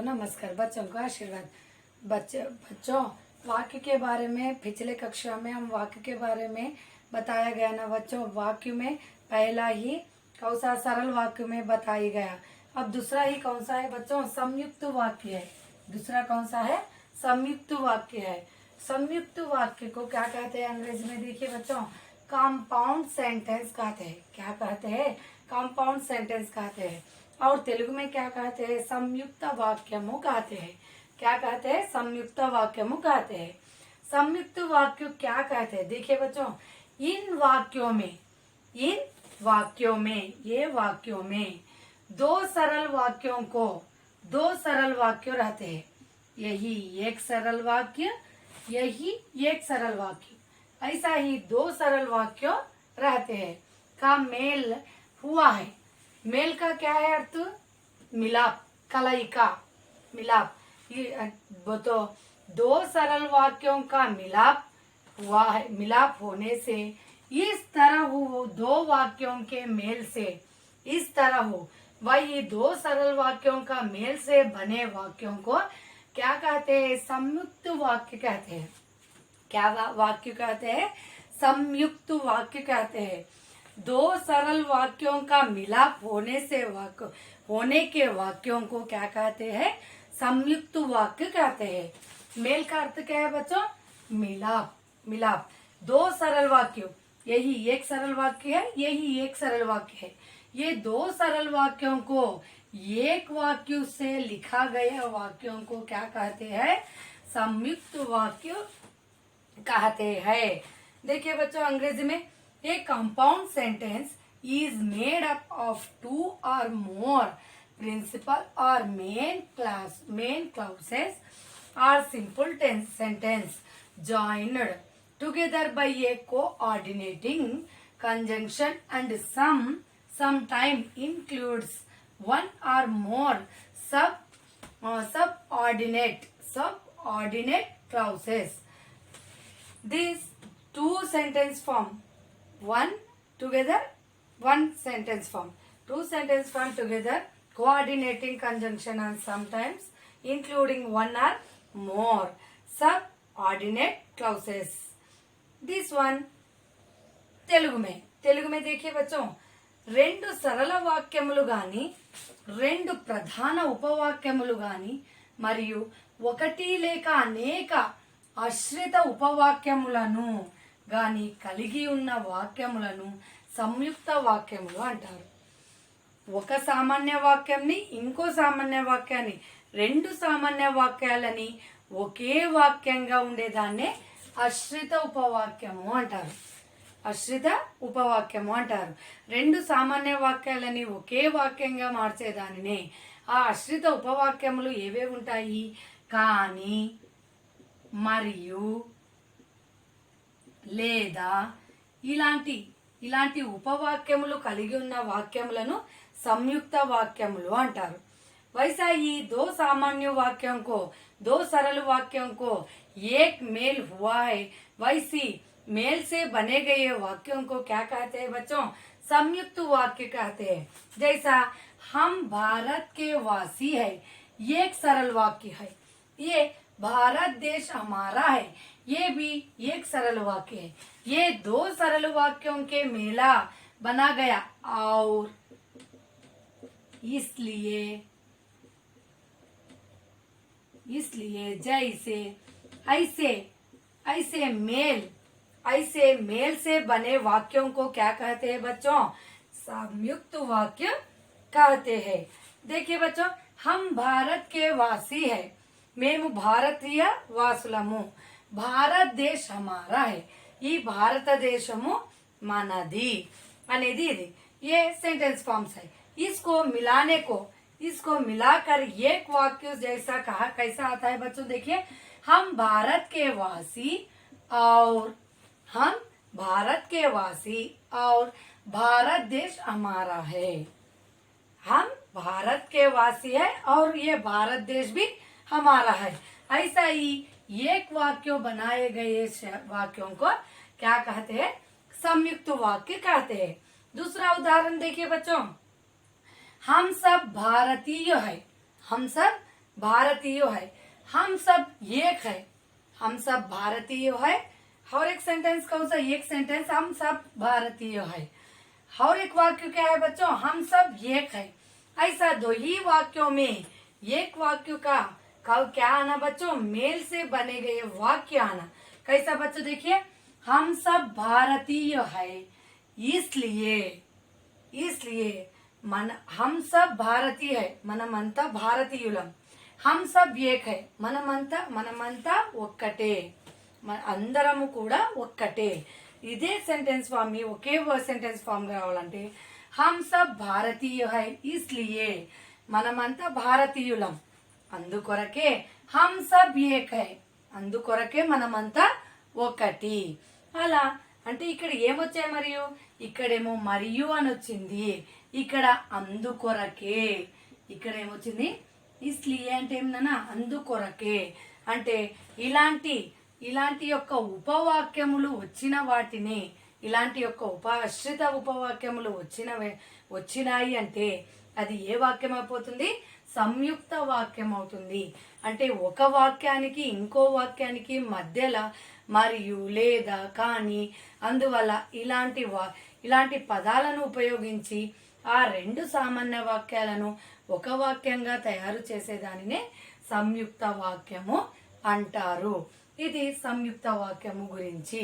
को नमस्कार। बच्चों को आशीर्वाद। बच्चों वाक्य के बारे में पिछले कक्षा में हम वाक्य के बारे में बताया गया ना बच्चों। वाक्य में पहला ही कौन सा सरल वाक्य में बताया गया। अब दूसरा ही कौन सा है बच्चों? संयुक्त वाक्य है। दूसरा कौन सा है? संयुक्त वाक्य है। संयुक्त वाक्य को क्या कहते हैं अंग्रेजी में? देखिए बच्चों, कंपाउंड सेंटेंस कहते हैं। क्या कहते हैं? कंपाउंड सेंटेंस कहते हैं। और तेलुगु में क्या कहते हैं? संयुक्त वाक्यमु कहते हैं। क्या कहते हैं? संयुक्त वाक्यमु कहते हैं। संयुक्त वाक्य क्या कहते हैं? देखिए बच्चों, इन वाक्यों में ये वाक्यों में दो सरल वाक्य रहते हैं। यही एक सरल वाक्य, यही एक सरल वाक्य, ऐसा ही दो सरल वाक्य रहते हैं का मेल हुआ है। मेल का क्या है अर्थ? मिलाप, कलई का मिलाप। वो तो दो सरल वाक्यों का मिलाप हुआ है। मिलाप होने से इस तरह हो, दो वाक्यों के मेल से इस तरह हो, वही दो सरल वाक्यों का मेल से बने वाक्यों को क्या कहते हैं? संयुक्त वाक्य कहते हैं। क्या वाक्य कहते हैं? संयुक्त वाक्य कहते हैं। दो सरल वाक्यों का मिलाप होने के वाक्यों को क्या कहते हैं? संयुक्त वाक्य कहते हैं। मेल का अर्थ क्या है बच्चों? मिलाप। दो सरल वाक्य, यही एक सरल वाक्य है, यही एक सरल वाक्य है। ये दो सरल वाक्यों को एक वाक्य से लिखा गया वाक्यों को क्या कहते हैं? संयुक्त वाक्य कहते हैं। देखिए बच्चों, अंग्रेजी में a compound sentence is made up of two और मोर प्रिंसिपल और मेन क्लाउसेस और simple sentence joined together by a coordinating conjunction and sometimes includes one or more subordinate clauses. These two sentence form one sentence form. Two sentence form together, coordinating conjunction and sometimes including one or more subordinate clauses. This one Telugu में देखिए बच्चों, రెండు సరళ వాక్యములు గాని, రెండు ప్రధాన ఉపవాక్యములు గాని మరియు ఒకటి లేక అనేక ఆశ్రిత ఉపవాక్యములను గాని కలిగి ఉన్న వాక్యములను సంయుక్త వాక్యములు అంటారు. ఒక సామాన్య వాక్యంని ఇంకో సామాన్య వాక్యాన్ని, రెండు సామాన్య వాక్యాలని ఒకే వాక్యంగా ఉండేదాన్నే ఆశ్రిత ఉపవాక్యము అంటారు. రెండు సామాన్య వాక్యాలని ఒకే వాక్యంగా మార్చేదానినే ఆ ఆశ్రిత ఉపవాక్యములు ఏవే ఉంటాయి? కానీ, మరియు, లేదా ఇలాంటి ఉపవాక్యములు కలిగి ఉన్న వాక్యములను సంయుక్త వాక్యములు అంటారు. वैसा ही दो सामान्य वाक्यों को, दो सरल वाक्यों को एक मेल हुआ है, वैसी मेल से बने गए वाक्यों को क्या कहते हैं बच्चों? संयुक्त वाक्य कहते हैं। जैसा हम भारत के वासी है, ये एक सरल वाक्य है। ये भारत देश हमारा है, ये भी एक सरल वाक्य है। ये दो सरल वाक्यों के मेला बना गया और इसलिए जैसे ऐसे मेल से बने वाक्यों को क्या कहते हैं बच्चों? संयुक्त वाक्य कहते हैं। देखिए बच्चों, हम भारत के वासी है, మేము భారతీయ వాసులము, భారత దేశ हमारा है, ఈ భారతదేశము మనది అనేది ఇది। ये सेंटेंस फॉर्म्स है। इसको मिलाकर एक वाक्य जैसा कहा कैसा आता है बच्चों? देखिए, हम भारत के वासी और भारत देश हमारा है। हम भारत के वासी है और ये भारत देश भी हमारा है। ऐसा ही एक वाक्य बनाए गए वाक्यों को क्या कहते हैं? संयुक्त वाक्य कहते हैं। दूसरा उदाहरण देखिए बच्चों, हम सब भारतीय है, हम सब भारतीय है, हम सब एक है, हम सब भारतीय है। और एक सेंटेंस कौन सा, एक सेंटेंस हम सब भारतीय है। और एक वाक्य क्या है बच्चों, हम सब एक है। ऐसा दो ही वाक्यों में एक वाक्य का क्या आना बच्चों, मेल से बने गए वाक्य आना। कैसा बच्चों, देखिए, हम सब भारतीय है, इसलिए इसलिए मन हम सब भारतीय है, మనమంతా భారతీయులం। हम सब एक है, మనమంతా ఒక్కటే, అందరము కూడా ఒక్కటే। ఇదే సెంటెన్స్ ఫామ్ ని ఒకే సెంటెన్స్ ఫామ్ కావాలంటే हम सब भारतीय है इसलिए, మనమంతా భారతీయులం, అందుకొరకే हम सब एक है, అందుకొరకే మనమంతా ఒకటి। అలా అంటే ఇక్కడ ఏమొచ్చాయి, మరియు ఇక్కడేమో మరియు అని వచ్చింది, ఇక్కడ అందుకొరకే, ఇక్కడ ఏమొచ్చింది ఇస్లియే అంటే ఏమన్నా, అందుకొరకే। అంటే ఇలాంటి యొక్క ఉపవాక్యములు వచ్చిన వాటిని, ఇలాంటి యొక్క ఆశ్రిత ఉపవాక్యములు వచ్చినాయి అంటే అది ఏ వాక్యం అయిపోతుంది, సంయుక్త వాక్యం అవుతుంది। అంటే ఒక వాక్యానికి ఇంకో వాక్యానికి మధ్యలో మరియు లేదా కానీ అందువల్ల ఇలాంటి పదాలను ఉపయోగించి ఆ రెండు సామాన్య వాక్యాలను ఒక వాక్యంగా తయారు చేసేదానినే సంయుక్త వాక్యము అంటారు। ఇది సంయుక్త వాక్యము గురించి।